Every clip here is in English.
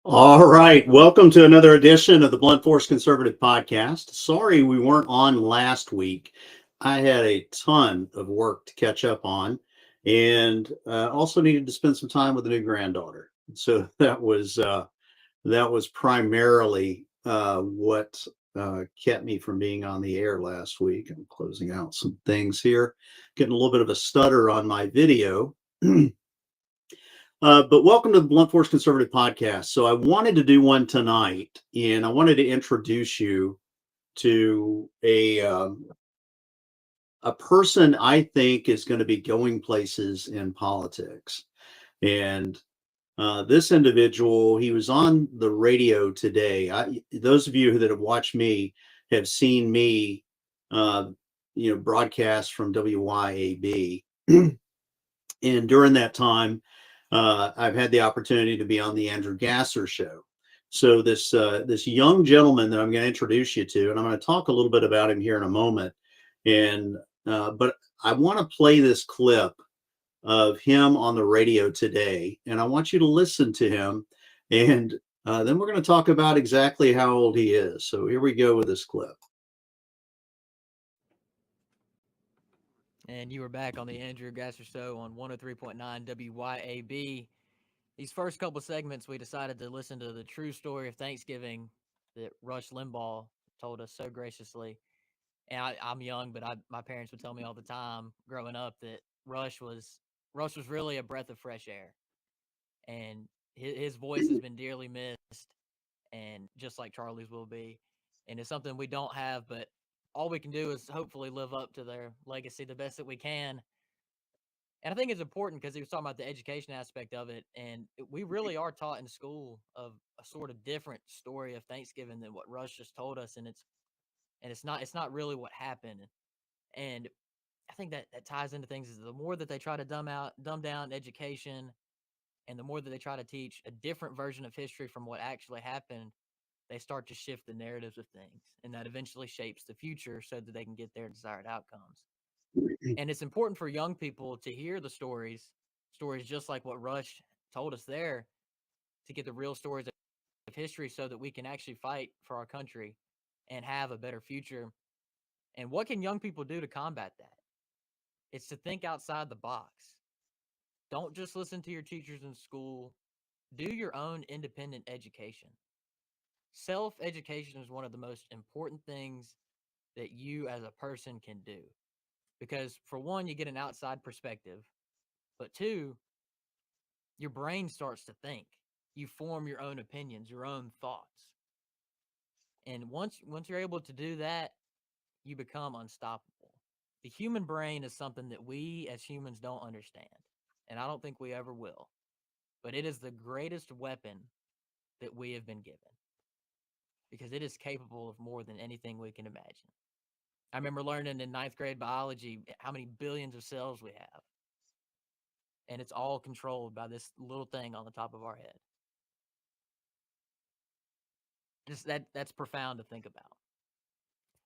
All right. Welcome to another edition of the Blunt Force Conservative Podcast. Sorry we weren't on last week. I had a ton of work to catch up on and also needed to spend some time with a new granddaughter. So that was primarily what kept me from being on the air last week. I'm closing out some things here, getting a little bit of a stutter on my video. But welcome to the Blunt Force Conservative Podcast. So I wanted to do one tonight, and I wanted to introduce you to a person I think is going to be going places in politics. And this individual, he was on the radio today. Those of you that have watched me have seen me, uh, broadcast from WYAB, and during that time, I've had the opportunity to be on the Andrew Gasser show. So this young gentleman that I'm going to introduce you to, and I'm going to talk a little bit about him here in a moment. And but I want to play this clip of him on the radio today, and I want you to listen to him, and then we're going to talk about exactly how old he is. So here we go with this clip. And you were back on the Andrew Gasser Show on 103.9 WYAB. These first couple segments, we decided to listen to the true story of Thanksgiving that Rush Limbaugh told us so graciously. And I'm young, but my parents would tell me all the time growing up that Rush was really a breath of fresh air, and his voice has been dearly missed, and just like Charlie's will be, and it's something we don't have, but all we can do is hopefully live up to their legacy the best that we can. And I think it's important because he was talking about the education aspect of it, and we really are taught in school of a sort of different story of Thanksgiving than what Rush just told us, and it's not really what happened. And I think that ties into things is the more that they try to dumb down education, and the more that they try to teach a different version of history from what actually happened, they start to shift the narratives of things, and that eventually shapes the future so that they can get their desired outcomes. And it's important for young people to hear the stories just like what Rush told us there, to get the real stories of history so that we can actually fight for our country and have a better future. And what can young people do to combat that? It's to think outside the box. Don't just listen to your teachers in school. Do your own independent education. Self education is one of the most important things that you as a person can do. Because, for one, you get an outside perspective, but two, your brain starts to think. You form your own opinions, your own thoughts. And once you're able to do that, you become unstoppable. The human brain is something that we as humans don't understand, and I don't think we ever will. But it is the greatest weapon that we have been given because it is capable of more than anything we can imagine. I remember learning in ninth grade biology how many billions of cells we have, and it's all controlled by this little thing on the top of our head. Just that's profound to think about.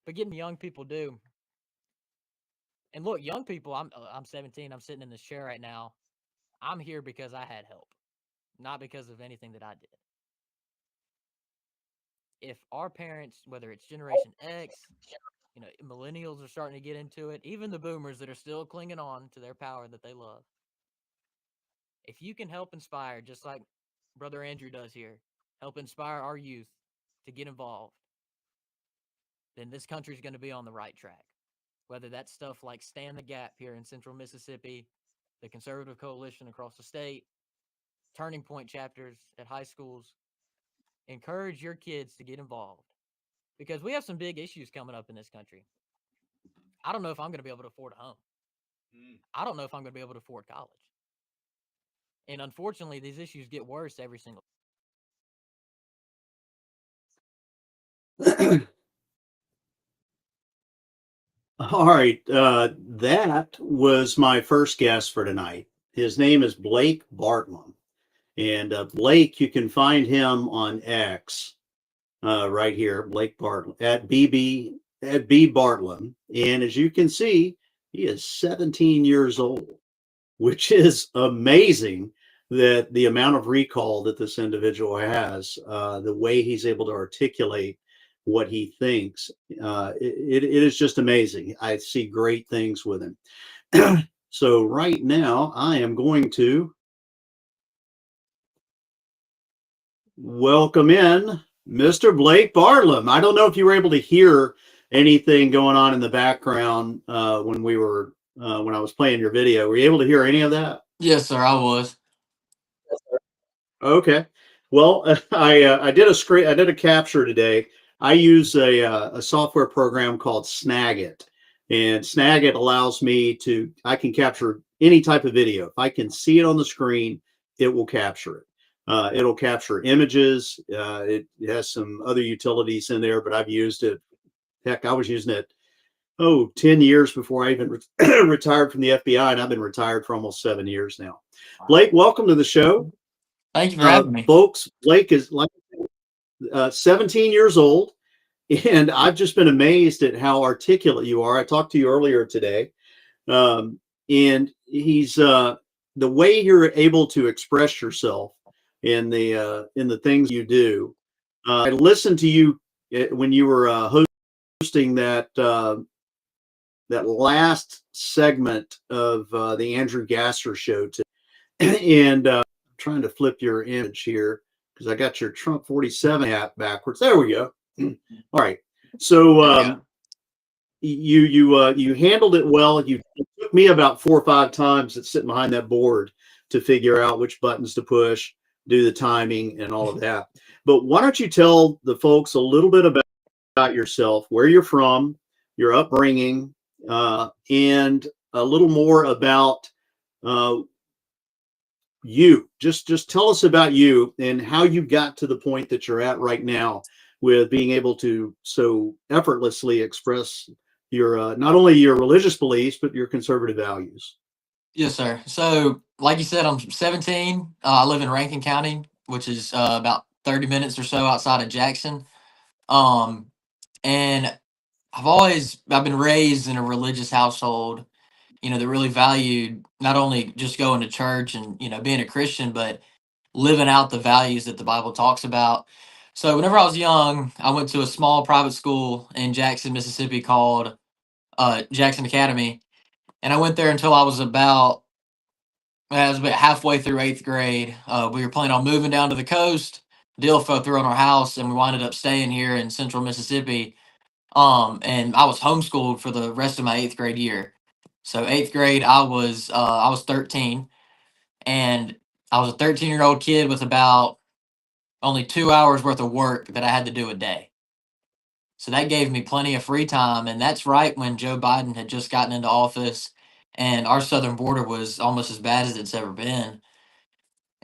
But getting young people do, and look, young people. I'm 17. I'm sitting in this chair right now. I'm here because I had help, not because of anything that I did. If our parents, whether it's Generation X, millennials are starting to get into it, even the boomers that are still clinging on to their power that they love. If you can help inspire, just like Brother Andrew does here, help inspire our youth to get involved, then this country's going to be on the right track. Whether that's stuff like Stand the Gap here in central Mississippi, the Conservative Coalition across the state, Turning Point chapters at high schools, encourage your kids to get involved because we have some big issues coming up in this country. I don't know if I'm going to be able to afford a home. I don't know if I'm going to be able to afford college. And unfortunately, these issues get worse every single. All right. That was my first guest for tonight. His name is Blake Bartlum. And Blake, you can find him on X right here, Blake Bartlum, at B Bartlum. And as you can see, he is 17 years old, which is amazing that the amount of recall that this individual has, the way he's able to articulate what he thinks, it is just amazing. I see great things with him. So right now, I am going to welcome in Mr. Blake Bartlam. I don't know if you were able to hear anything going on in the background when I was playing your video. Were you able to hear any of that? Yes, sir, I was. Okay. Well, I did a capture today. I use a software program called Snagit, and Snagit allows me I can capture any type of video. If I can see it on the screen, it will capture it. It'll capture images. It has some other utilities in there, but I've used it. Heck, I was using it 10 years before I even retired from the FBI, and I've been retired for almost 7 years now. Blake, welcome to the show. Thank you for having me. Folks, Blake is 17 years old, and I've just been amazed at how articulate you are. I talked to you earlier today, and he's the way you're able to express yourself in the things you do. I listened to you when you were hosting that last segment of the Andrew Gasser show today, and trying to flip your image here because I got your Trump 47 hat backwards. There we go. All right. So you handled it well. It took me about 4 or 5 times at sitting behind that board to figure out which buttons to push, do the timing, and all of that. But why don't you tell the folks a little bit about yourself, where you're from, your upbringing, and a little more about you. Just tell us about you and how you got to the point that you're at right now with being able to so effortlessly express your not only your religious beliefs but your conservative values. Yes, sir. So, like you said, I'm 17. I live in Rankin County, which is about 30 minutes or so outside of Jackson. And I've been raised in a religious household, that really valued not only just going to church and, being a Christian, but living out the values that the Bible talks about. So whenever I was young, I went to a small private school in Jackson, Mississippi called Jackson Academy. And I went there until I was about halfway through 8th grade. We were planning on moving down to the coast. Deal fell through on our house, and we winded up staying here in central Mississippi. And I was homeschooled for the rest of my 8th grade year. So 8th grade, I was 13, and I was a 13-year-old kid with about only 2 hours worth of work that I had to do a day. So that gave me plenty of free time, and that's right when Joe Biden had just gotten into office, and our southern border was almost as bad as it's ever been.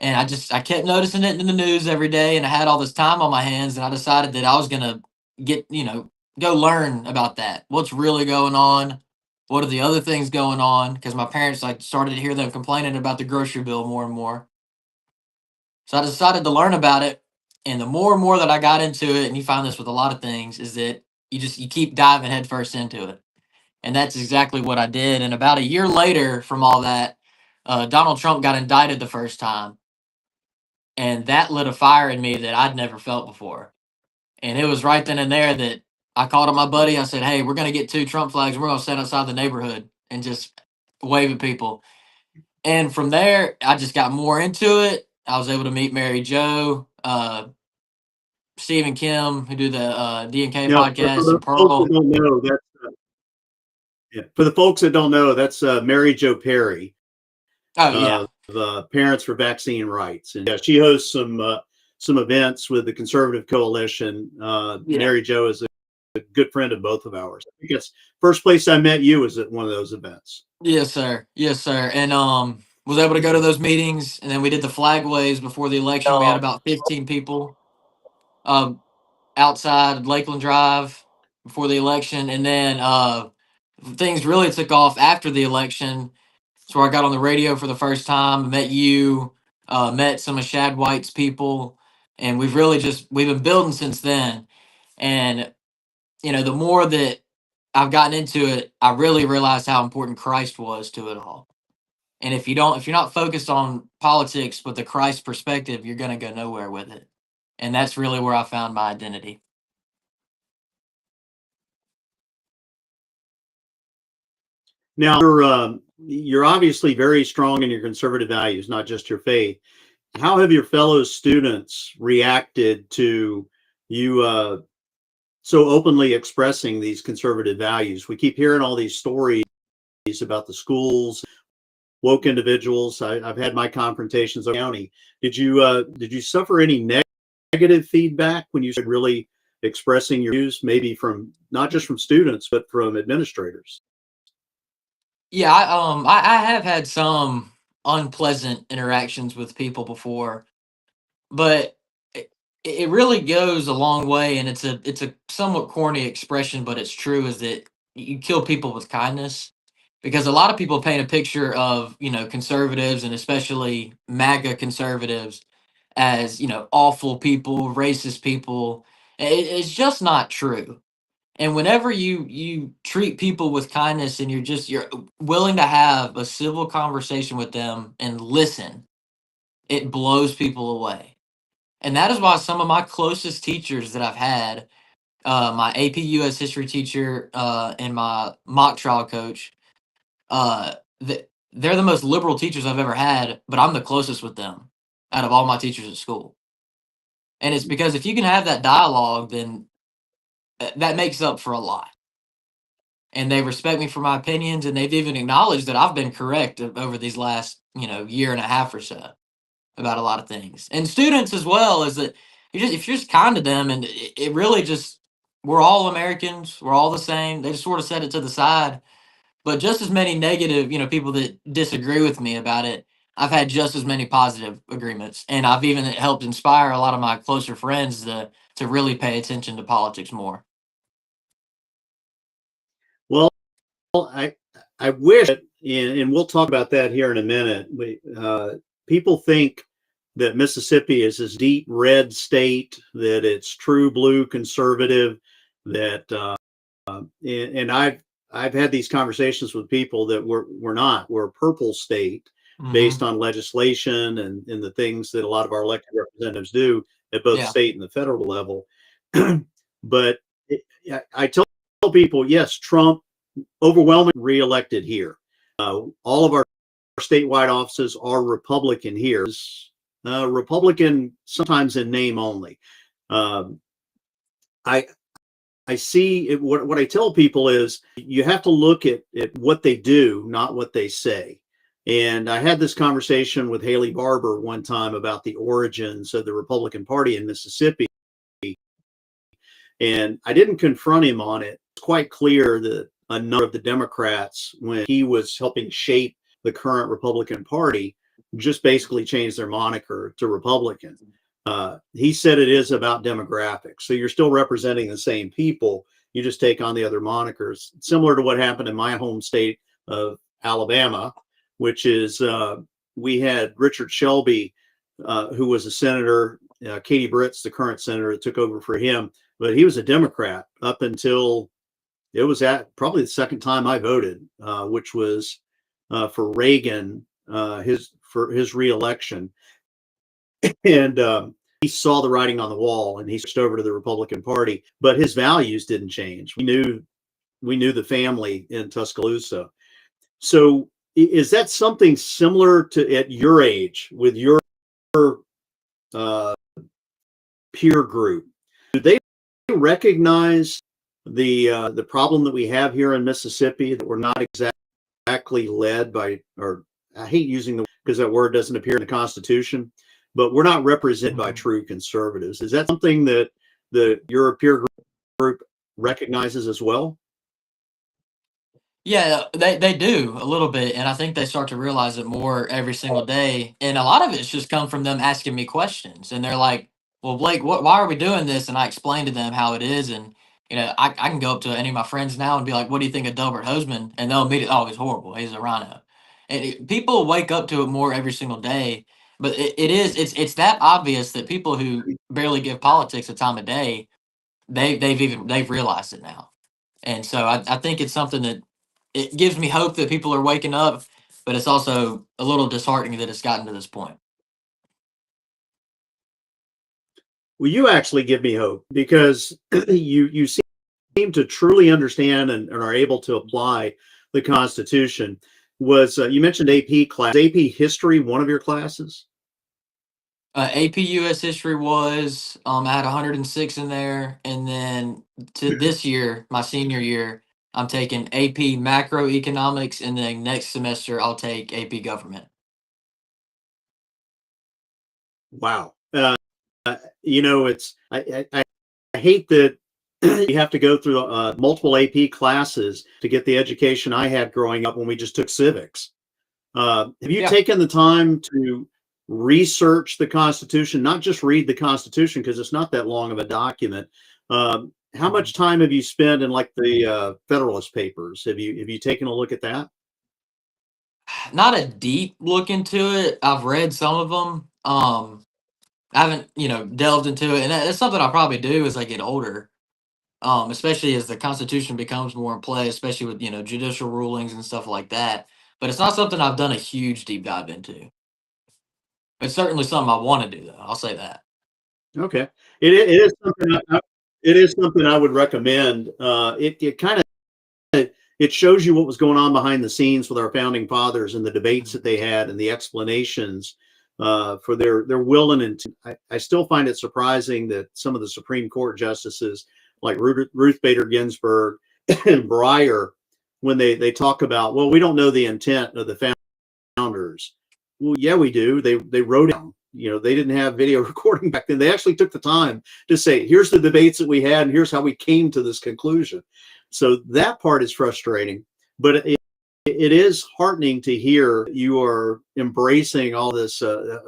And I kept noticing it in the news every day, and I had all this time on my hands, and I decided that I was gonna get, go learn about that. What's really going on? What are the other things going on? Because my parents started to hear them complaining about the grocery bill more and more. So I decided to learn about it, and the more and more that I got into it, and you find this with a lot of things, is that you keep diving headfirst into it, and that's exactly what I did. And about a year later, from all that, Donald Trump got indicted the first time, and that lit a fire in me that I'd never felt before. And it was right then and there that I called up my buddy. I said, "Hey, we're gonna get 2 Trump flags. We're gonna stand outside the neighborhood and just wave at people." And from there, I just got more into it. I was able to meet Mary Jo, Steve and Kim, who do the DNK Now, podcast, the and folks Pearl. that don't know, for the folks that don't know, that's Mary Jo Perry, Oh yeah, the Parents for Vaccine Rights, and yeah, she hosts some events with the Conservative Coalition. yeah, Mary Jo is a good friend of both of ours. I think it's first place I met you was at one of those events. yes sir, yes sir. And was able to go to those meetings, and then we did the flag waves before the election. We had about 15 people outside Lakeland Drive before the election, and then things really took off after the election. So I got on the radio for the first time, met you, met some of Shad White's people, and we've been building since then. And the more that I've gotten into it, I really realized how important Christ was to it all. And if you're not focused on politics with a Christ perspective, you're going to go nowhere with it. And that's really where I found my identity. Now, you're obviously very strong in your conservative values, not just your faith. How have your fellow students reacted to you so openly expressing these conservative values? We keep hearing all these stories about the schools, woke individuals. I've had my confrontations in the county. Did you suffer any negative feedback when you started really expressing your views, maybe from not just from students but from administrators? Yeah, I have had some unpleasant interactions with people before, but it really goes a long way, and it's a somewhat corny expression, but it's true. Is that you kill people with kindness? Because a lot of people paint a picture of conservatives, and especially MAGA conservatives, as awful people, racist people. It's just not true. And whenever you treat people with kindness and you're willing to have a civil conversation with them and listen, it blows people away. And that is why some of my closest teachers that I've had, my AP US history teacher, and my mock trial coach, uh, they're the most liberal teachers I've ever had, but I'm the closest with them out of all my teachers at school. And it's because if you can have that dialogue, then that makes up for a lot. And they respect me for my opinions, and they've even acknowledged that I've been correct over these last year and a half or so about a lot of things. And students as well, is that if you're just kind to them, and it really just, we're all Americans, we're all the same. They just sort of set it to the side. But just as many negative people that disagree with me about it, I've had just as many positive agreements, and I've even helped inspire a lot of my closer friends to really pay attention to politics more. Well, I wish, and we'll talk about that here in a minute. People think that Mississippi is this deep red state, that it's true blue conservative, that and I've had these conversations with people that we're not. We're a purple state based on legislation and the things that a lot of our elected representatives do at both state and the federal level. But I tell people, yes, Trump overwhelmingly reelected here. All of our statewide offices are Republican here. Republican sometimes in name only. I see it, what I tell people is you have to look at what they do, not what they say. And I had this conversation with Haley Barbour one time about the origins of the Republican Party in Mississippi. And I didn't confront him on it. It's quite clear that a number of the Democrats, when he was helping shape the current Republican Party, just basically changed their moniker to Republican. He said it is about demographics. So you're still representing the same people. You just take on the other monikers, similar to what happened in my home state of Alabama, which is we had Richard Shelby, who was a senator, Katie Britt's the current senator that took over for him, but he was a Democrat up until it was at probably the second time I voted, which was for Reagan, for his reelection. And he saw the writing on the wall and he switched over to the Republican Party, but his values didn't change. We knew the family in Tuscaloosa. So is that something similar to at your age with your peer group? Do they recognize the problem that we have here in Mississippi, that we're not exactly led by, or I hate using the, because that word doesn't appear in the Constitution, but we're not represented by true conservatives? Is that something that your peer group recognizes as well? Yeah, they do a little bit, and I think they start to realize it more every single day. And a lot of it's just come from them asking me questions, and they're like, "Well, Blake, why are we doing this?" And I explain to them how it is, and I can go up to any of my friends now and be like, "What do you think of Delbert Hosemann?" And they'll immediately, "Oh, he's horrible. He's a rhino." And people wake up to it more every single day, but it's that obvious that people who barely give politics a time of day, they've realized it now. And so I think it's something that it gives me hope that people are waking up. but it's also a little disheartening that it's gotten to this point. Well, you actually give me hope because you seem to truly understand and are able to apply the Constitution. Was you mentioned AP class, AP history, one of your classes? AP US history was, I had 106 in there, and then to this year, my senior year, I'm taking AP macroeconomics, and then next semester I'll take AP government. Wow. It's I hate that you have to go through multiple AP classes to get the education I had growing up when we just took civics. Have you Yeah. taken the time to research the Constitution, not just read the Constitution because it's not that long of a document? How much time have you spent in like the Federalist Papers? Have you taken a look at that? Not a deep look into it. I've read some of them. I haven't, delved into it, and that's something I'll probably do as I get older. Especially as the Constitution becomes more in play, especially with judicial rulings and stuff like that. But it's not something I've done a huge deep dive into. It's certainly something I want to do, though. I'll say that. Okay, it is something it is something I would recommend. It kind of it shows you what was going on behind the scenes with our founding fathers and the debates that they had and the explanations for their will and intent. I still find it surprising that some of the Supreme Court justices, like Ruth Bader Ginsburg and Breyer, when they talk about, well, we don't know the intent of the founders. Well, yeah, we do. They wrote it down. They didn't have video recording back then. They actually took the time to say, here's the debates that we had, and here's how we came to this conclusion. So that part is frustrating, but it is heartening to hear you are embracing all this of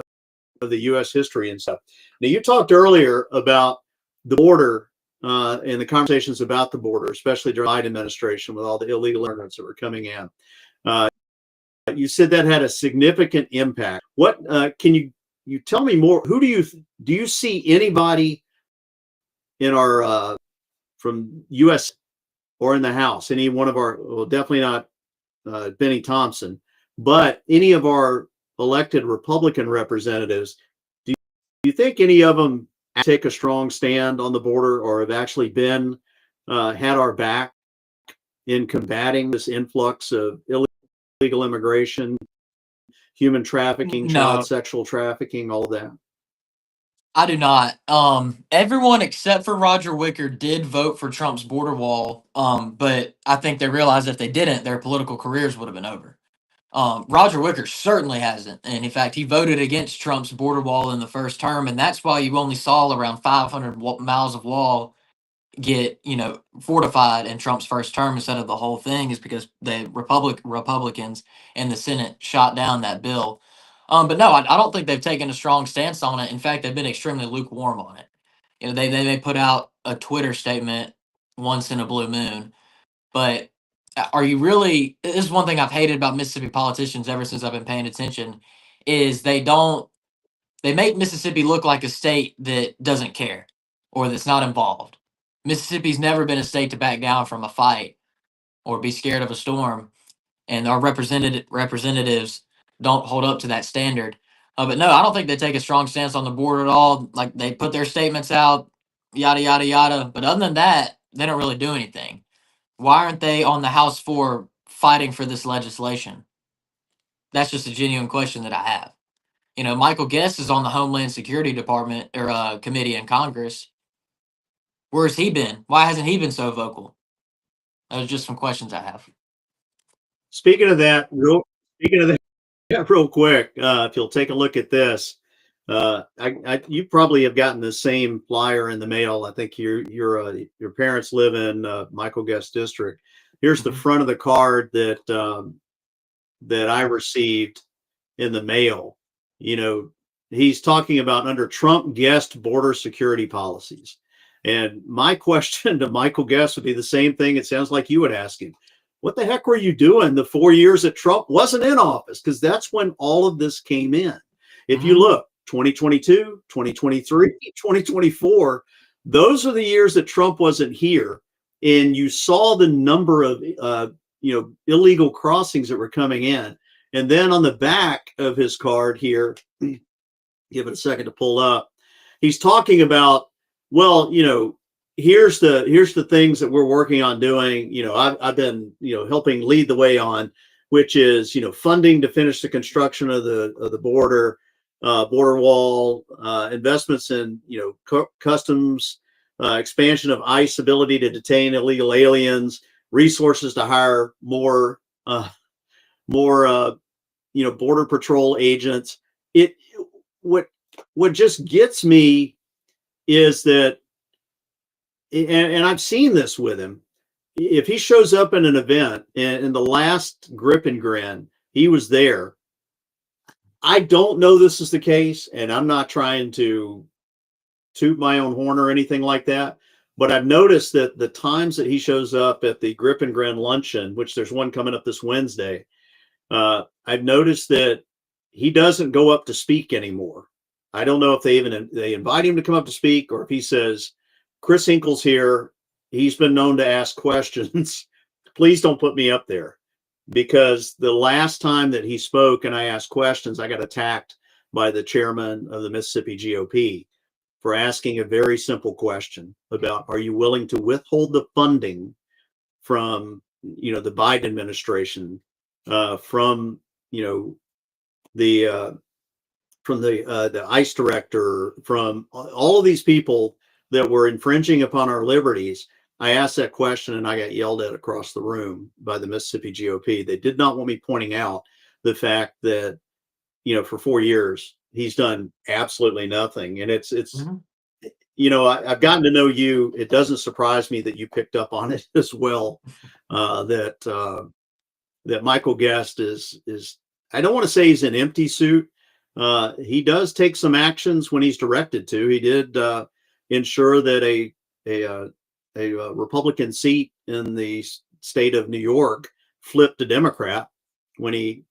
the U.S. history and stuff. Now, you talked earlier about the border and the conversations about the border, especially during the Biden administration with all the illegal immigrants that were coming in. You said that had a significant impact. What can you tell me more? Who do you see anybody in our from U.S. or in the House? Any one of our, well, definitely not Benny Thompson, but any of our elected Republican representatives. Do you think any of them take a strong stand on the border or have actually been had our back in combating this influx of illegal immigration, human trafficking, child No, sexual trafficking, all of that? I do not. Everyone except for Roger Wicker did vote for Trump's border wall. But I think they realized if they didn't, their political careers would have been over. Roger Wicker certainly hasn't, and in fact, he voted against Trump's border wall in the first term, and that's why you only saw around 500 miles of wall get fortified in Trump's first term instead of the whole thing, is because the Republicans in the Senate shot down that bill. But no, I don't think they've taken a strong stance on it. In fact, they've been extremely lukewarm on it. They may put out a Twitter statement once in a blue moon, but are you really? This is one thing I've hated about Mississippi politicians ever since I've been paying attention, is they make Mississippi look like a state that doesn't care or that's not involved. Mississippi's never been a state to back down from a fight or be scared of a storm, and our representatives don't hold up to that standard. But no, I don't think they take a strong stance on the border at all. Like, they put their statements out, yada yada yada. But other than that, they don't really do anything. Why aren't they on the House floor fighting for this legislation? That's just a genuine question that I have. Michael Guest is on the Homeland Security Department or committee in Congress. Where's he been? Why hasn't he been so vocal? Those are just some questions I have. Speaking of that, real quick, if you'll take a look at this, you probably have gotten the same flyer in the mail. I think your parents live in Michael Guest District. Here's the front of the card that I received in the mail. He's talking about under Trump Guest border security policies. And my question to Michael Guest would be the same thing. It sounds like you would ask him. What the heck were you doing the 4 years that Trump wasn't in office? Because that's when all of this came in. If you look, 2022, 2023, 2024, those are the years that Trump wasn't here. And you saw the number of illegal crossings that were coming in. And then on the back of his card here, give it a second to pull up, he's talking about, well, here's the things that we're working on doing. I've been, helping lead the way on, which is, funding to finish the construction of the border wall, investments in, customs, expansion of ICE ability to detain illegal aliens, resources to hire more border patrol agents. What just gets me is that, and I've seen this with him, if he shows up in an event, and in the last Grip and Grin, he was there. I don't know this is the case, and I'm not trying to toot my own horn or anything like that, but I've noticed that the times that he shows up at the Grip and Grin luncheon, which there's one coming up this Wednesday, I've noticed that he doesn't go up to speak anymore. I don't know if they invite him to come up to speak, or if he says, Chris Hinkle's here. He's been known to ask questions. Please don't put me up there. Because the last time that he spoke and I asked questions, I got attacked by the chairman of the Mississippi GOP for asking a very simple question about, are you willing to withhold the funding from, the Biden administration, from the ICE director, from all of these people that were infringing upon our liberties? I asked that question and I got yelled at across the room by the Mississippi GOP. They did not want me pointing out the fact that, for 4 years, he's done absolutely nothing. And it's, I've gotten to know you. It doesn't surprise me that you picked up on it as well. That Michael Guest is, I don't want to say he's an empty suit. He does take some actions when he's directed to. He did ensure that a Republican seat in the state of New York flipped to Democrat when he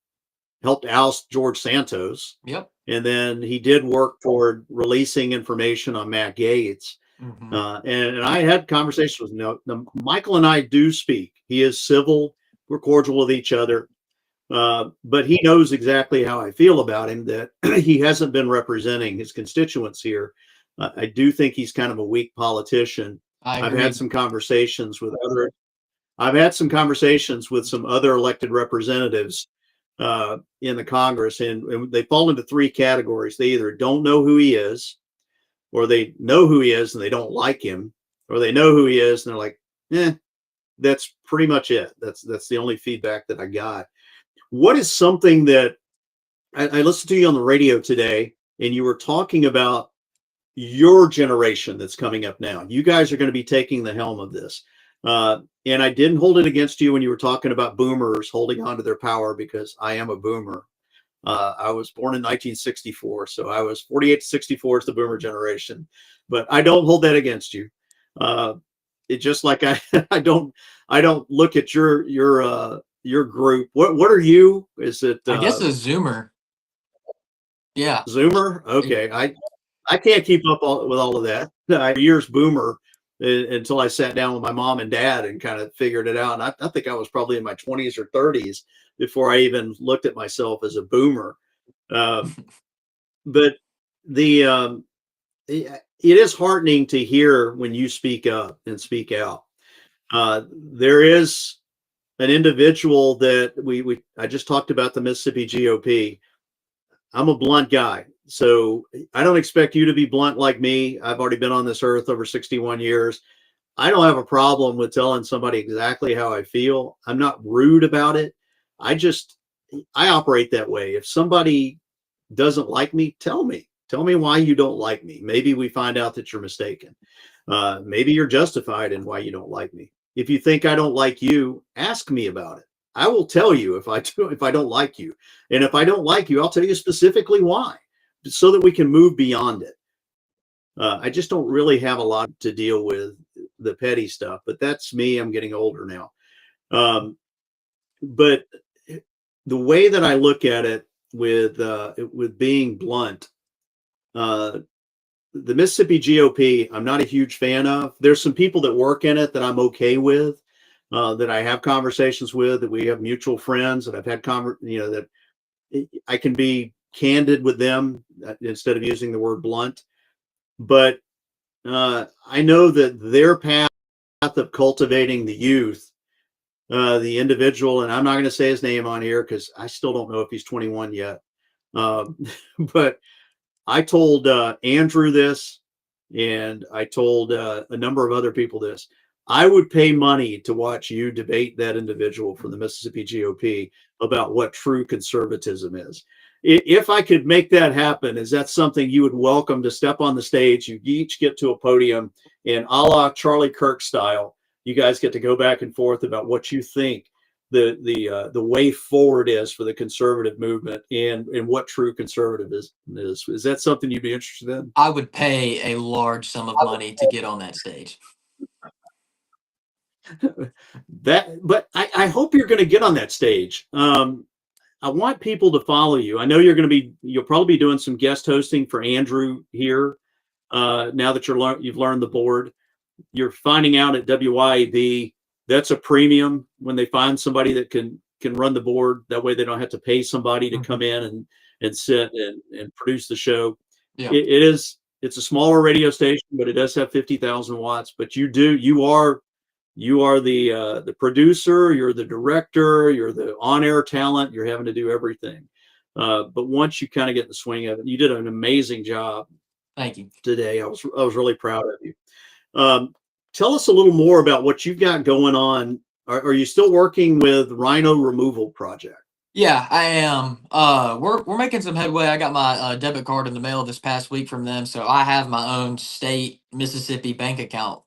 helped oust George Santos. Yep. And then he did work toward releasing information on Matt Gaetz. And I had conversations with him. Michael and I do speak. He is civil. We're cordial with each other. But he knows exactly how I feel about him, that he hasn't been representing his constituents here. I do think he's kind of a weak politician. I've had some conversations with some other elected representatives in the Congress, and they fall into three categories. They either don't know who he is, or they know who he is and they don't like him, or they know who he is and they're like, that's pretty much it. That's the only feedback that I got. What is something that I listened to you on the radio today, and you were talking about your generation that's coming up now? You guys are going to be taking the helm of this. And I didn't hold it against you when you were talking about boomers holding on to their power, because I am a boomer. I was born in 1964, so I was 48 to 64 is the boomer generation, but I don't hold that against you. It just like I don't look at your group. What are you? Is it? I guess a Zoomer. Yeah. Zoomer. Okay. I can't keep up with all of that. I years boomer until I sat down with my mom and dad and kind of figured it out. And I think I was probably in my 20s or 30s before I even looked at myself as a boomer. But it is heartening to hear when you speak up and speak out. There is an individual that I just talked about, the Mississippi GOP. I'm a blunt guy, so I don't expect you to be blunt like me. I've already been on this earth over 61 years. I don't have a problem with telling somebody exactly how I feel. I'm not rude about it. I operate that way. If somebody doesn't like me, tell me why you don't like me. Maybe we find out that you're mistaken. Maybe you're justified in why you don't like me. If you think I don't like you, ask me about it. I will tell you if I don't like you. And if I don't like you, I'll tell you specifically why, so that we can move beyond it. I just don't really have a lot to deal with the petty stuff, but that's me. I'm getting older now. But the way that I look at it with being blunt, the Mississippi GOP, I'm not a huge fan of. There's some people that work in it that I'm okay with, that I have conversations with, that we have mutual friends that I've had that I can be candid with them instead of using the word blunt, but I know that their path of cultivating the youth, the individual, and I'm not going to say his name on here because I still don't know if he's 21 yet. But I told Andrew this, and I told a number of other people this. I would pay money to watch you debate that individual from the Mississippi GOP about what true conservatism is. If I could make that happen, is that something you would welcome to step on the stage? You each get to a podium, and a la Charlie Kirk style, you guys get to go back and forth about what you think the way forward is for the conservative movement, and what true conservatism is. Is that something you'd be interested in? I would pay a large sum of money to get on that stage. But I hope you're going to get on that stage. I want people to follow you. I know you'll probably be doing some guest hosting for Andrew here. Now that you've learned the board, you're finding out at WYAB that's a premium when they find somebody that can run the board. That way they don't have to pay somebody to come in and sit and produce the show. Yeah. It's a smaller radio station, but it does have 50,000 watts. But you are the producer, you're the director, you're the on-air talent, you're having to do everything. But once you kind of get the swing of it, you did an amazing job. Thank you. Today. I was really proud of you. Tell us a little more about what you've got going on. Are you still working with Rhino Removal Project? Yeah, I am. We're making some headway. I got my debit card in the mail this past week from them, so I have my own state Mississippi bank account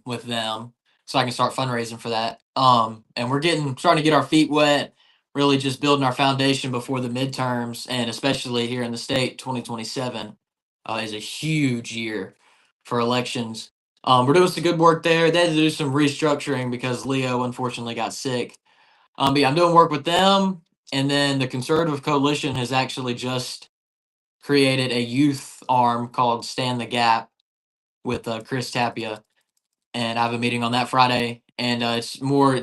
with them, so I can start fundraising for that. And we're starting to get our feet wet, really just building our foundation before the midterms, and especially here in the state, 2027 is a huge year for elections. We're doing some good work there. They had to do some restructuring because Leo unfortunately got sick. But yeah, I'm doing work with them. And then the Conservative Coalition has actually just created a youth arm called Stand the Gap with Chris Tapia. And I have a meeting on that Friday. And it's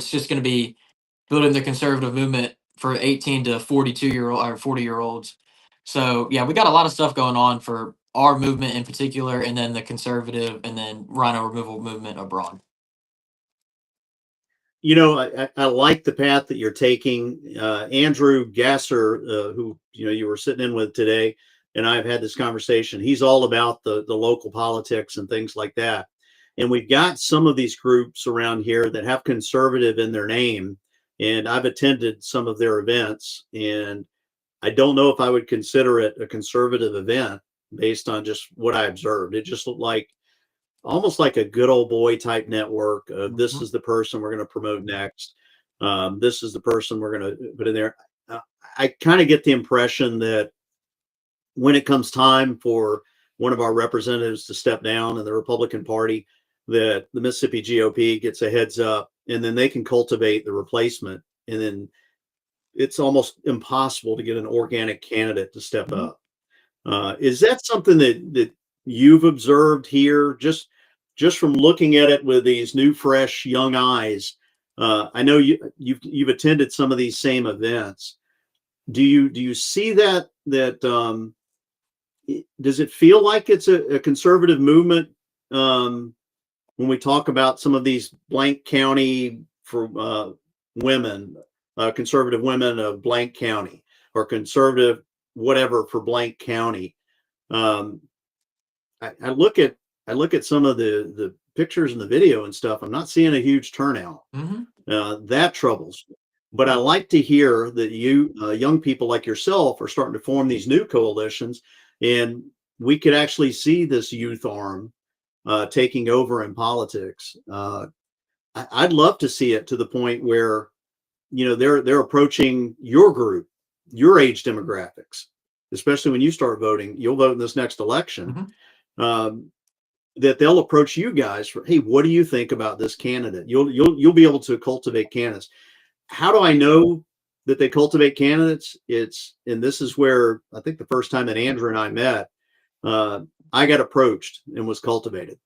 just going to be building the conservative movement for 18 to 42-year-old or 40-year-olds. So yeah, we got a lot of stuff going on for our movement in particular, and then the conservative and then rhino removal movement abroad. I like the path that you're taking. Andrew Gasser, who you were sitting in with today, and I've had this conversation. He's all about the local politics and things like that. And we've got some of these groups around here that have conservative in their name, and I've attended some of their events, and I don't know if I would consider it a conservative event based on just what I observed. It just looked like almost like a good old boy type network. This is the person we're going to promote next. This is the person we're going to put in there. I kind of get the impression that when it comes time for one of our representatives to step down in the Republican Party, that the Mississippi GOP gets a heads up, and then they can cultivate the replacement. And then it's almost impossible to get an organic candidate to step up. Is that something that you've observed here, just from looking at it with these new, fresh, young eyes? I know you've attended some of these same events. Do you see that does it feel like it's a conservative movement when we talk about some of these blank county for women, conservative women of blank county, or conservative whatever for blank county? I look at some of the pictures and the video and stuff. I'm not seeing a huge turnout. That troubles me. But I like to hear that you young people like yourself are starting to form these new coalitions, and we could actually see this youth arm taking over in politics. I'd love to see it to the point where they're approaching your group, your age demographics, especially when you start voting. You'll vote in this next election. That they'll approach you guys for, hey, what do you think about this candidate? You'll be able to cultivate candidates. How do I know that they cultivate candidates? And this is where I think the first time that Andrew and I met, I got approached and was cultivated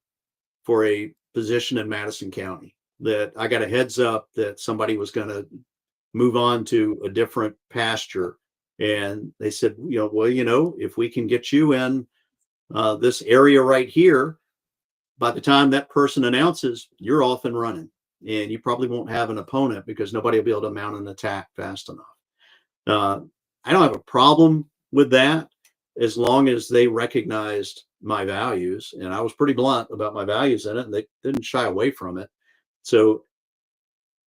for a position in Madison County. That I got a heads up that somebody was going to move on to a different pasture And they said, well, if we can get you in this area right here, by the time that person announces, you're off and running. And you probably won't have an opponent because nobody will be able to mount an attack fast enough. I don't have a problem with that as long as they recognized my values. And I was pretty blunt about my values in it, and they didn't shy away from it. So,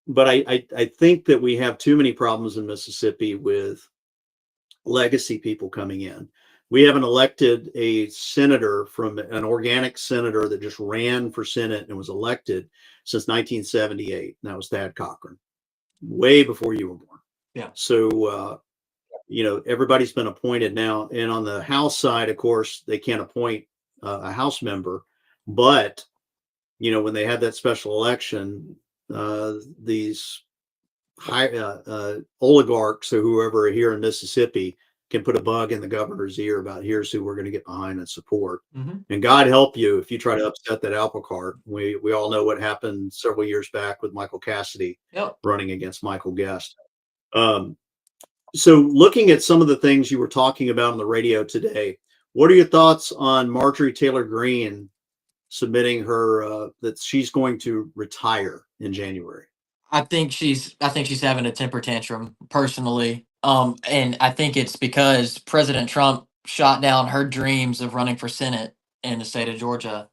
but I think that we have too many problems in Mississippi with legacy people coming in. We haven't elected a senator from an organic senator that just ran for Senate and was elected since 1978. And that was Thad Cochran, way before you were born. Yeah. So, everybody's been appointed now. And on the House side, of course, they can't appoint a House member. But, when they had that special election, these high oligarchs or whoever are here in Mississippi can put a bug in the governor's ear about here's who we're going to get behind and support. Mm-hmm. And God help you if you try to upset that apple cart. We all know what happened several years back with Michael Cassidy running against Michael Guest. So looking at some of the things you were talking about on the radio today, what are your thoughts on Marjorie Taylor Greene submitting her that she's going to retire in January? I think she's having a temper tantrum personally. And I think it's because President Trump shot down her dreams of running for Senate in the state of Georgia.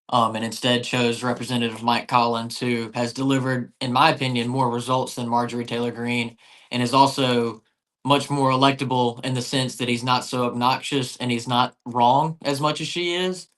And instead chose Representative Mike Collins, who has delivered, in my opinion, more results than Marjorie Taylor Greene, and is also much more electable in the sense that he's not so obnoxious and he's not wrong as much as she is.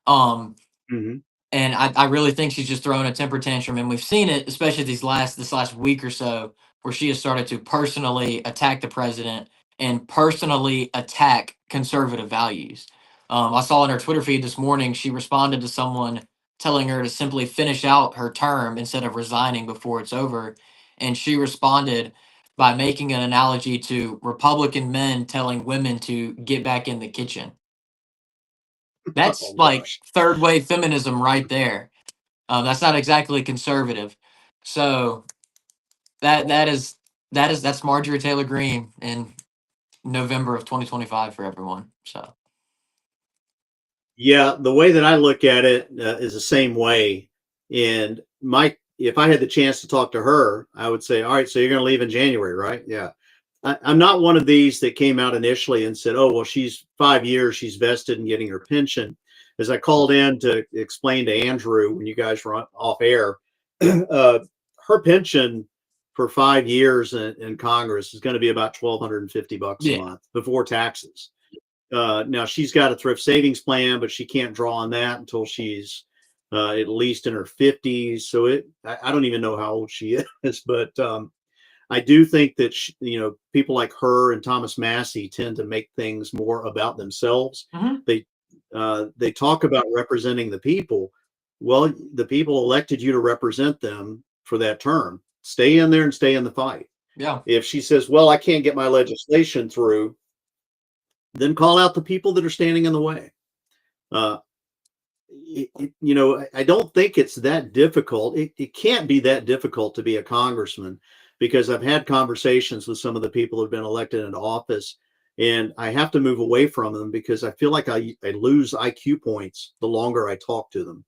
Mm-hmm. And I really think she's just throwing a temper tantrum, and we've seen it, especially this last week or so, where she has started to personally attack the president and personally attack conservative values. I saw in her Twitter feed this morning she responded to someone telling her to simply finish out her term instead of resigning before it's over, and she responded by making an analogy to Republican men telling women to get back in the kitchen. That's third wave feminism right there. That's not exactly conservative. So that's Marjorie Taylor Greene in November of 2025 for everyone. So yeah, the way that I look at it is the same way. And if I had the chance to talk to her, I would say, all right, so you're going to leave in January, right? Yeah. I'm not one of these that came out initially and said, oh, well, she's 5 years, she's vested in getting her pension. As I called in to explain to Andrew when you guys were off air, her pension for 5 years in Congress is going to be about $1,250 a month before taxes. Now she's got a thrift savings plan, but she can't draw on that until she's at least in her 50s. So I don't even know how old she is, but I do think that people like her and Thomas Massie tend to make things more about themselves. Mm-hmm. They talk about representing the people. Well, the people elected you to represent them for that term. Stay in there and stay in the fight. Yeah. If she says, well, I can't get my legislation through, then call out the people that are standing in the way. I don't think it's that difficult. It can't be that difficult to be a congressman, because I've had conversations with some of the people who've been elected into office, and I have to move away from them because I feel like I lose IQ points the longer I talk to them.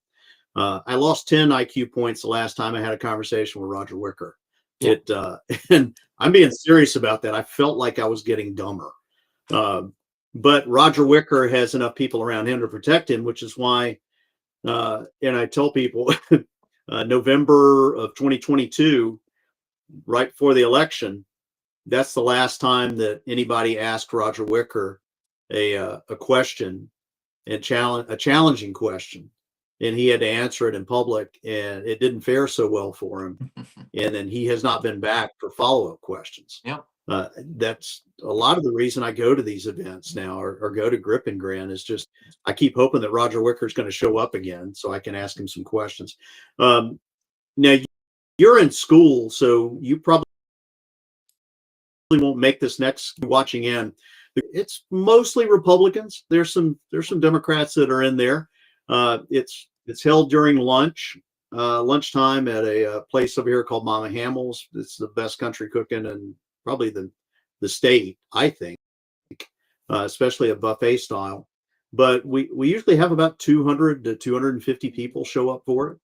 I lost 10 IQ points the last time I had a conversation with Roger Wicker. Yeah. And I'm being serious about that. I felt like I was getting dumber. But Roger Wicker has enough people around him to protect him, which is why, and I tell people, November of 2022, right before the election, that's the last time that anybody asked Roger Wicker a question and a challenging question, and he had to answer it in public, and it didn't fare so well for him. And then he has not been back for follow-up questions. Yeah. That's a lot of the reason I go to these events now, or go to Grip and Grin, is just I keep hoping that Roger Wicker is going to show up again so I can ask him some questions. Now you're in school, so you probably won't make this next watching in. It's mostly Republicans. There's some Democrats that are in there. It's held during lunchtime at a place over here called Mama Hamil's. It's the best country cooking and probably the the state, I think, especially a buffet style. But we usually have about 200 to 250 people show up for it.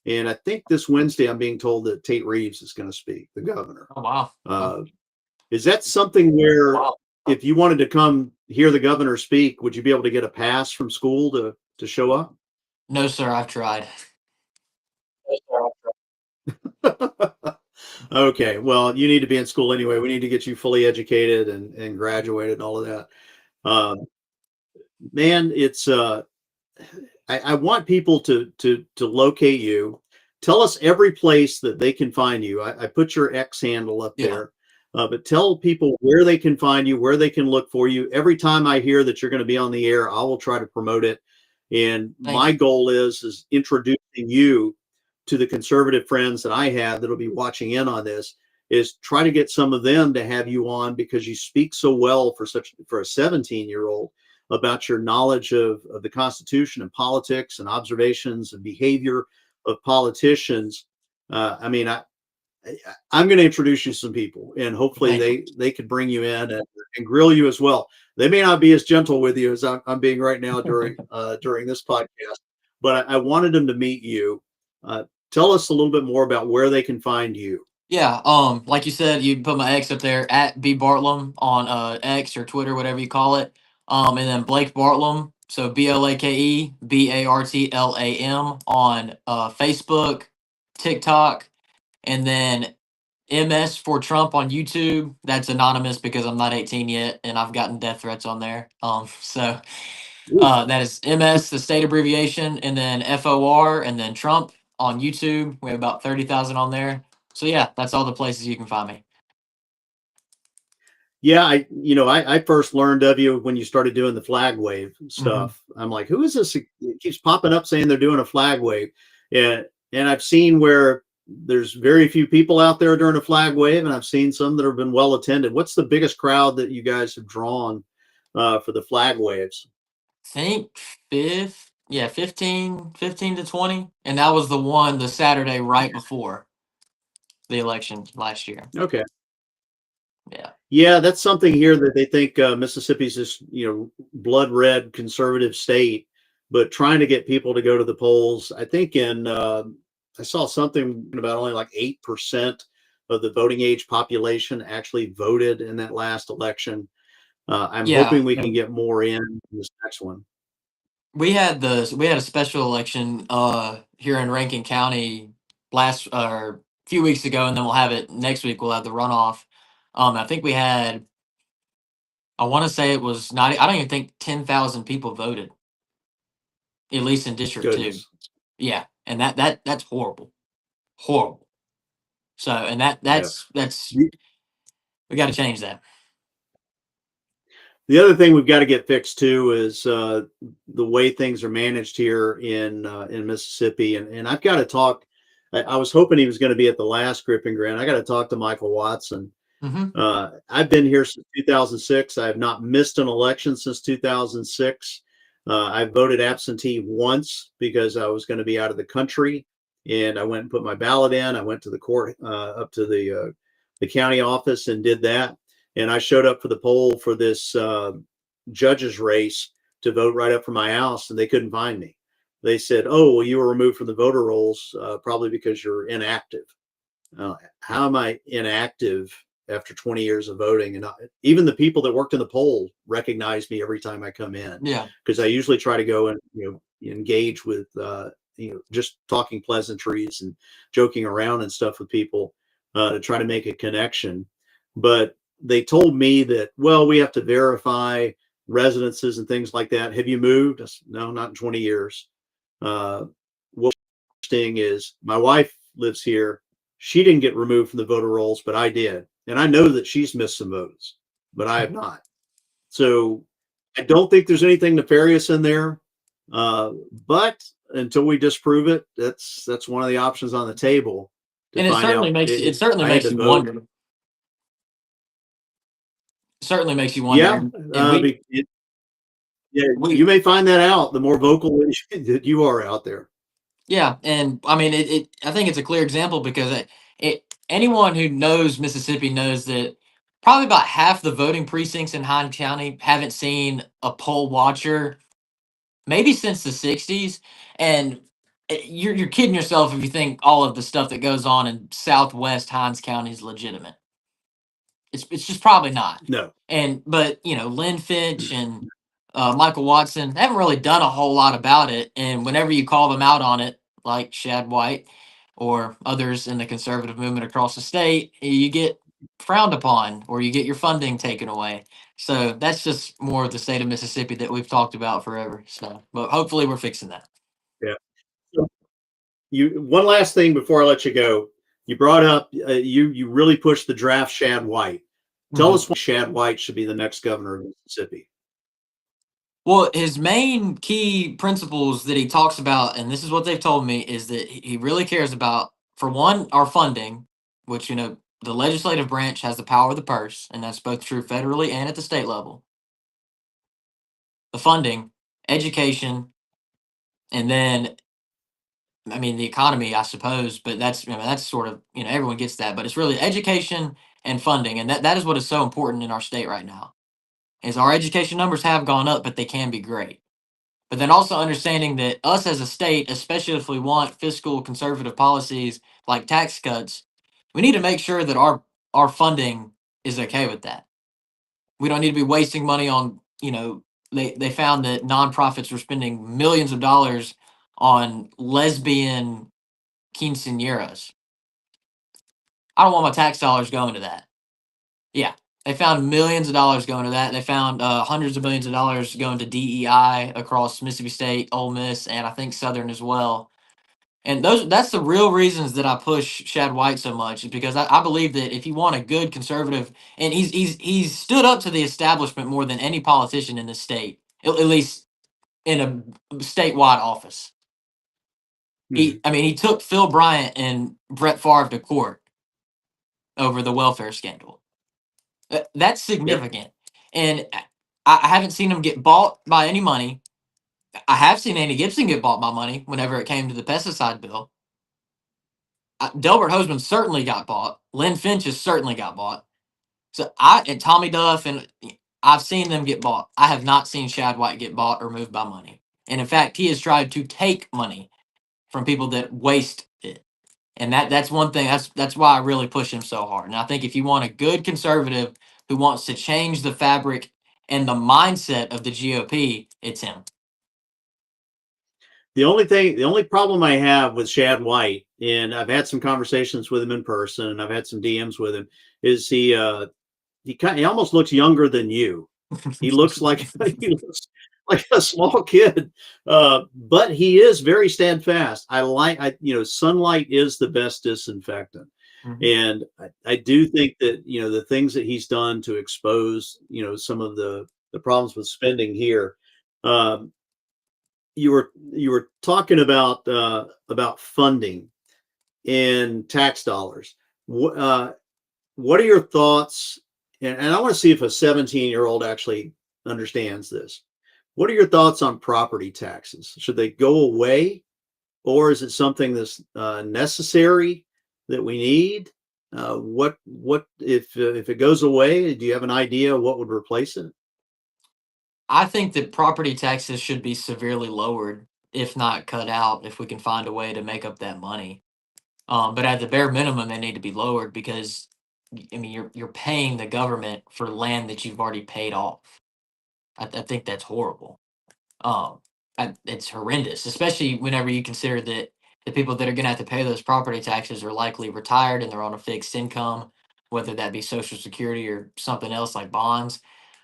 And I think this Wednesday, I'm being told that Tate Reeves is going to speak, the governor. Oh, wow. Is that something where if you wanted to come hear the governor speak, would you be able to get a pass from school to show up? No, sir, I've tried. Okay, well, you need to be in school anyway. We need to get you fully educated and graduated and all of that. Man, it's I want people to locate you. Tell us every place that they can find you. I put your X handle up Yeah. there, but tell people where they can find you, where they can look for you. Every time I hear that you're going to be on the air, I will try to promote it. And Thank my you. goal is introducing you to the conservative friends that I have that'll be watching in on this. Is try to get some of them to have you on because you speak so well for a 17-year-old about your knowledge of the Constitution and politics and observations and behavior of politicians. I mean, I'm going to introduce you to some people, and hopefully they could bring you in and grill you as well. They may not be as gentle with you as I'm being right now during this podcast, but I wanted them to meet you. Tell us a little bit more about where they can find you. Yeah, like you said, you put my X up there at B Bartlam on X or Twitter, whatever you call it. And then Blake Bartlam, so BlakeBartlam on Facebook, TikTok, and then MS for Trump on YouTube. That's anonymous because I'm not 18 yet, and I've gotten death threats on there. So that is MS, the state abbreviation, and then FOR, and then Trump on YouTube. We have about 30,000 on there. So yeah, that's all the places you can find me. Yeah, I first learned of you when you started doing the flag wave stuff. I'm like, who is this? It keeps popping up saying they're doing a flag wave. And I've seen where there's very few people out there during a flag wave, and I've seen some that have been well attended. What's the biggest crowd that you guys have drawn for the flag waves? I think 15 to 20. And that was the Saturday right before the election last year. Okay. Yeah. Yeah, that's something here that they think Mississippi's this, blood red conservative state, but trying to get people to go to the polls. I think I saw something about only like 8% of the voting age population actually voted in that last election. I'm hoping we can get more in this next one. We had a special election here in Rankin County a few weeks ago, and then we'll have it next week. We'll have the runoff. I think we had, I want to say it was not, I don't even think 10,000 people voted, at least in District 2. Yeah, and that's horrible. So, and that's we got to change that. The other thing we've got to get fixed too is the way things are managed here in Mississippi, and I've got to talk. I was hoping he was going to be at the last Grip and Grin. I got to talk to Michael Watson. I've been here since 2006. I have not missed an election since 2006. I voted absentee once because I was going to be out of the country, and I went and put my ballot in. I went to the court, up to the county office, and did that. And I showed up for the poll for this judge's race to vote right up from my house, and they couldn't find me. They said, "Oh, well, you were removed from the voter rolls probably because you're inactive." How am I inactive after 20 years of voting? And even the people that worked in the poll recognize me every time I come in. Yeah, because I usually try to go and engage with just talking pleasantries and joking around and stuff with people to try to make a connection. But they told me that, well, we have to verify residences and things like that. Have you moved? I said, no, not in 20 years. What's interesting is my wife lives here. She didn't get removed from the voter rolls, but I did. And I know that she's missed some votes, but I have not. So I don't think there's anything nefarious in there. But until we disprove it, that's one of the options on the table. And it certainly makes you wonder. Certainly makes you wonder. You may find that out the more vocal that you are out there. Yeah, and I mean, I think it's a clear example because anyone who knows Mississippi knows that probably about half the voting precincts in Hinds County haven't seen a poll watcher maybe since the 60s. And you're kidding yourself if you think all of the stuff that goes on in Southwest Hinds County is legitimate. It's just probably not. No. But Lynn Finch and Michael Watson haven't really done a whole lot about it. And whenever you call them out on it, like Shad White or others in the conservative movement across the state, you get frowned upon or you get your funding taken away. So that's just more of the state of Mississippi that we've talked about forever. So, but hopefully we're fixing that. Yeah. So one last thing before I let you go. You brought up you really pushed the draft Shad White. Tell us why Shad White should be the next governor of Mississippi. Well, his main key principles that he talks about, and this is what they've told me, is that he really cares about, for one, our funding, which, the legislative branch has the power of the purse, and that's both true federally and at the state level. The funding, education, and then, the economy, I suppose, but that's sort of, everyone gets that, but it's really education and funding, and that is what is so important in our state right now. Is our education numbers have gone up, but they can be great. But then also understanding that us as a state, especially if we want fiscal conservative policies like tax cuts, we need to make sure that our funding is okay with that. We don't need to be wasting money on, they found that nonprofits were spending millions of dollars on lesbian quinceañeras. I don't want my tax dollars going to that. Yeah. They found millions of dollars going to that. They found hundreds of millions of dollars going to DEI across Mississippi State, Ole Miss, and I think Southern as well. And that's the real reasons that I push Shad White so much, is because I believe that if you want a good conservative, and he's stood up to the establishment more than any politician in the state, at least in a statewide office. He took Phil Bryant and Brett Favre to court over the welfare scandal. That's significant. And I haven't seen him get bought by any money. I have seen Andy Gibson get bought by money whenever it came to the pesticide bill. Delbert Hoseman certainly got bought. Lynn Finch has certainly got bought. So and Tommy Duff, and I've seen them get bought. I have not seen Shad White get bought or moved by money. And in fact, he has tried to take money from people that waste it. And that's one thing. That's why I really push him so hard. And I think if you want a good conservative who wants to change the fabric and the mindset of the GOP, it's him. The only problem I have with Shad White, and I've had some conversations with him in person, and I've had some DMs with him, is he almost looks younger than you. He looks like a small kid, but he is very steadfast. Sunlight is the best disinfectant. Mm-hmm. And I do think that, the things that he's done to expose, some of the problems with spending here. You were talking about funding and tax dollars. What are your thoughts? And I want to see if a 17-year-old actually understands this. What are your thoughts on property taxes? Should they go away, or is it something that's necessary that we need? What if it goes away? Do you have an idea what would replace it? I think that property taxes should be severely lowered, if not cut out, if we can find a way to make up that money. But at the bare minimum, they need to be lowered because, you're paying the government for land that you've already paid off. I think that's horrible. It's horrendous, especially whenever you consider that the people that are going to have to pay those property taxes are likely retired and they're on a fixed income, whether that be Social Security or something else like bonds.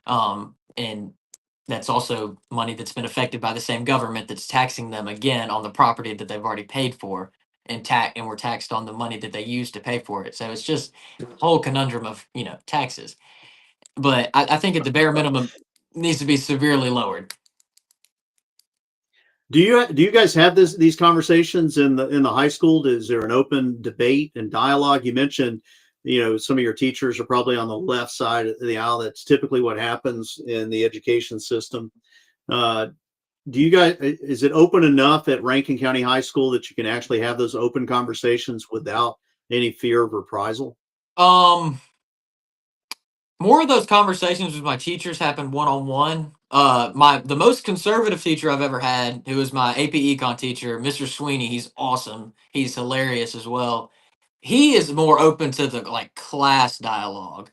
And that's also money that's been affected by the same government that's taxing them again on the property that they've already paid for, and we're taxed on the money that they used to pay for it. So it's just a whole conundrum of taxes. But I think at the bare minimum needs to be severely lowered. Do you guys have these conversations in the high school? Is there an open debate and dialogue? You mentioned some of your teachers are probably on the left side of the aisle. That's typically what happens in the education system. Is it open enough at Rankin County High School that you can actually have those open conversations without any fear of reprisal? More of those conversations with my teachers happen one-on-one. The most conservative teacher I've ever had, who was my AP Econ teacher, Mr. Sweeney. He's awesome. He's hilarious as well. He is more open to the like class dialogue.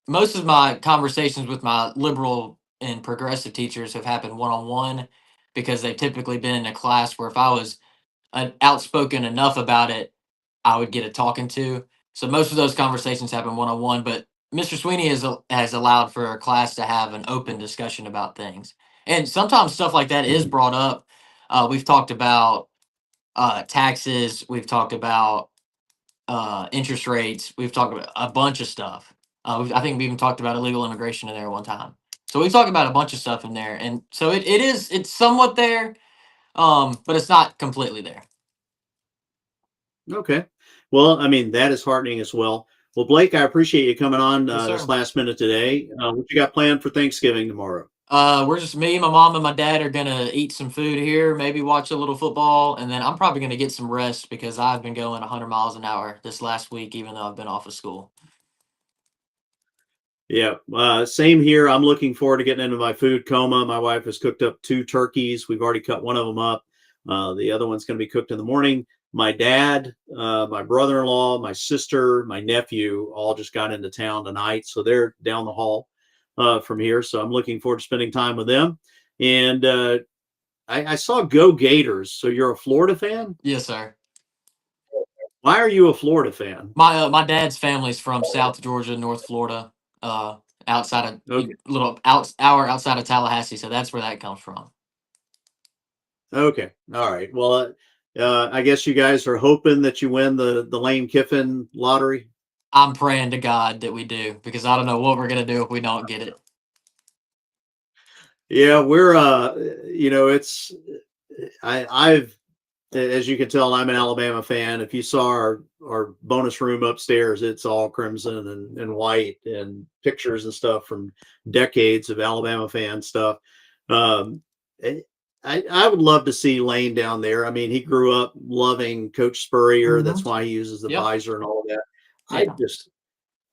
Most of my conversations with my liberal and progressive teachers have happened one-on-one because they've typically been in a class where if I was outspoken enough about it, I would get a talking to. So most of those conversations happen one on one. But Mr. Sweeney has allowed for a class to have an open discussion about things, and sometimes stuff like that is brought up. We've talked about taxes. We've talked about interest rates. We've talked about a bunch of stuff. I think we even talked about illegal immigration in there one time. So we've talked about a bunch of stuff in there, and so it's somewhat there, but it's not completely there. Okay. Well, I mean, that is heartening as well. Well, Blake, I appreciate you coming on Yes, this sir. last minute today. What you got planned for Thanksgiving tomorrow? We're just me, my mom, and my dad are gonna eat some food here, maybe watch a little football, and then I'm probably gonna get some rest because I've been going 100 miles an hour this last week, even though I've been off of school. Yeah, same here. I'm looking forward to getting into my food coma. My wife has cooked up 2 turkeys. We've already cut one of them up. The other one's going to be cooked in the morning. My dad, my brother-in-law, my sister, my nephew all just got into town tonight, so they're down the hall from here. So I'm looking forward to spending time with them. And I saw Go Gators. So you're a Florida fan? Yes, sir. Why are you a Florida fan? My dad's family's from South Georgia, North Florida, outside of Okay. hour outside of Tallahassee, so that's where that comes from. Okay. All right. Well, I guess you guys are hoping that you win the Lane Kiffin lottery. I'm praying to God that we do because I don't know what we're gonna do if we don't get it. Yeah, we're it's I've as you can tell, I'm an Alabama fan. If you saw our bonus room upstairs, it's all crimson and white and pictures and stuff from decades of Alabama fan stuff. Um, I would love to see Lane down there. I mean, he grew up loving Coach Spurrier. That's why he uses the Yep. visor and all of that. Yeah.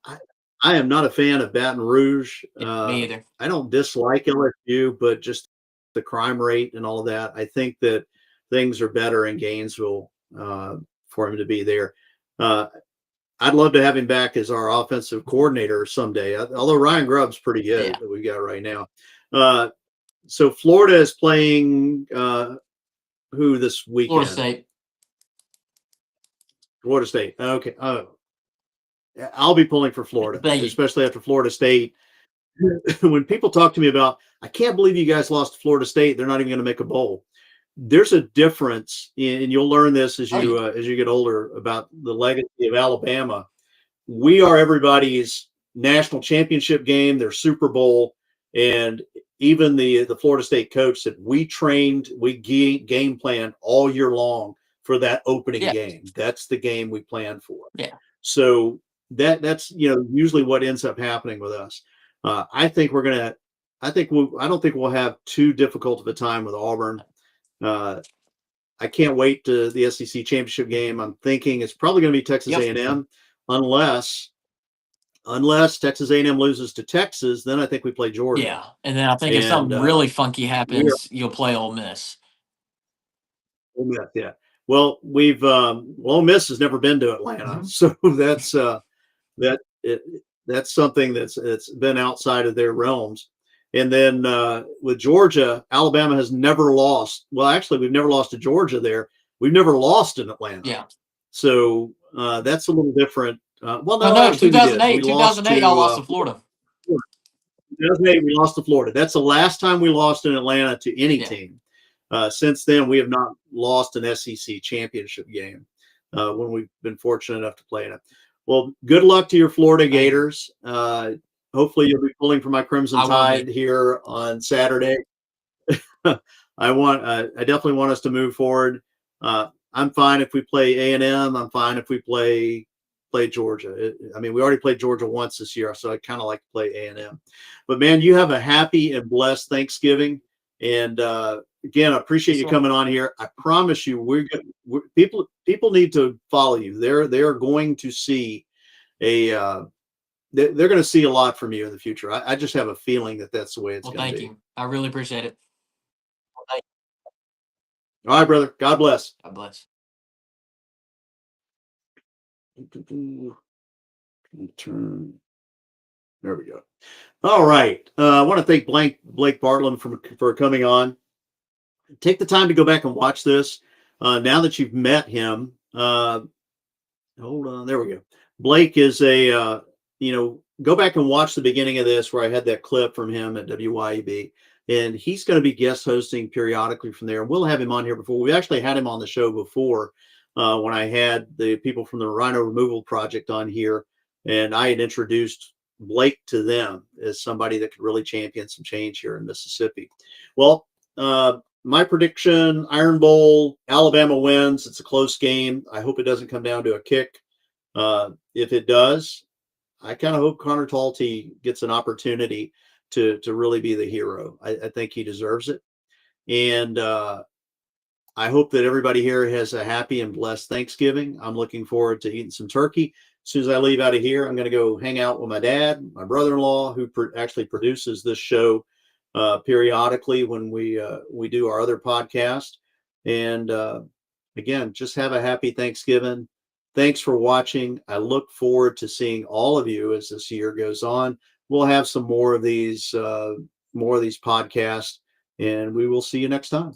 I, I am not a fan of Baton Rouge. Me either. I don't dislike LSU, but just the crime rate and all of that. I think that things are better in Gainesville for him to be there. I'd love to have him back as our offensive coordinator someday. Although Ryan Grubb's pretty good that we got right now. So Florida is playing who this weekend? Florida State. Florida State. Okay. Oh, I'll be pulling for Florida, especially after Florida State. When people talk to me about, I can't believe you guys lost to Florida State. They're not even going to make a bowl. There's a difference, and you'll learn this as you get older about the legacy of Alabama. We are everybody's national championship game, their Super Bowl, and even the Florida State coach said we game planned all year long for that opening game. That's the game we planned for. Yeah. So that's usually what ends up happening with us. I think I don't think we'll have too difficult of a time with Auburn. I can't wait to the SEC championship game. I'm thinking it's probably going to be Texas A&M, unless Texas A&M loses to Texas. Then I think we play Georgia. Yeah, and then I think if something really funky happens, you'll play Ole Miss. Ole Miss, yeah. Well, Ole Miss has never been to Atlanta, so that's something that's been outside of their realms. And then with Georgia, Alabama has never lost. Well, actually, we've never lost to Georgia there. We've never lost in Atlanta. Yeah. So that's a little different. Well, no, actually, 2008. 2008, y'all lost to Florida. 2008, we lost to Florida. That's the last time we lost in Atlanta to any team. Since then, we have not lost an SEC championship game when we've been fortunate enough to play in it. Well, good luck to your Florida Gators. Hopefully you'll be pulling for my Crimson Tide here on Saturday. I definitely want us to move forward. I'm fine if we play A&M. I'm fine if we play Georgia. We already played Georgia once this year, so I kind of like to play A&M. But man, you have a happy and blessed Thanksgiving. And again, I appreciate you coming on here. I promise you, people need to follow you. They're going to see a they're going to see a lot from you in the future. I just have a feeling that that's the way it's Well, going to thank be. you. I really appreciate it. Well, thank All right, brother. God bless. you. God bless. Turn. There we go. All right. I want to thank Blake Bartlam for coming on. Take the time to go back and watch this. Now that you've met him, hold on. There we go. Blake is go back and watch the beginning of this where I had that clip from him at WYAB. And he's going to be guest hosting periodically from there. We'll have him on here before. We actually had him on the show before when I had the people from the Rhino Removal Project on here. And I had introduced Blake to them as somebody that could really champion some change here in Mississippi. Well, my prediction, Iron Bowl, Alabama wins. It's a close game. I hope it doesn't come down to a kick. If it does, I kind of hope Connor Talty gets an opportunity to really be the hero. I think he deserves it. And I hope that everybody here has a happy and blessed Thanksgiving. I'm looking forward to eating some turkey. As soon as I leave out of here, I'm going to go hang out with my dad, my brother-in-law, who actually produces this show periodically when we do our other podcast. And again, just have a happy Thanksgiving. Thanks for watching. I look forward to seeing all of you as this year goes on. We'll have some more of these podcasts, and we will see you next time.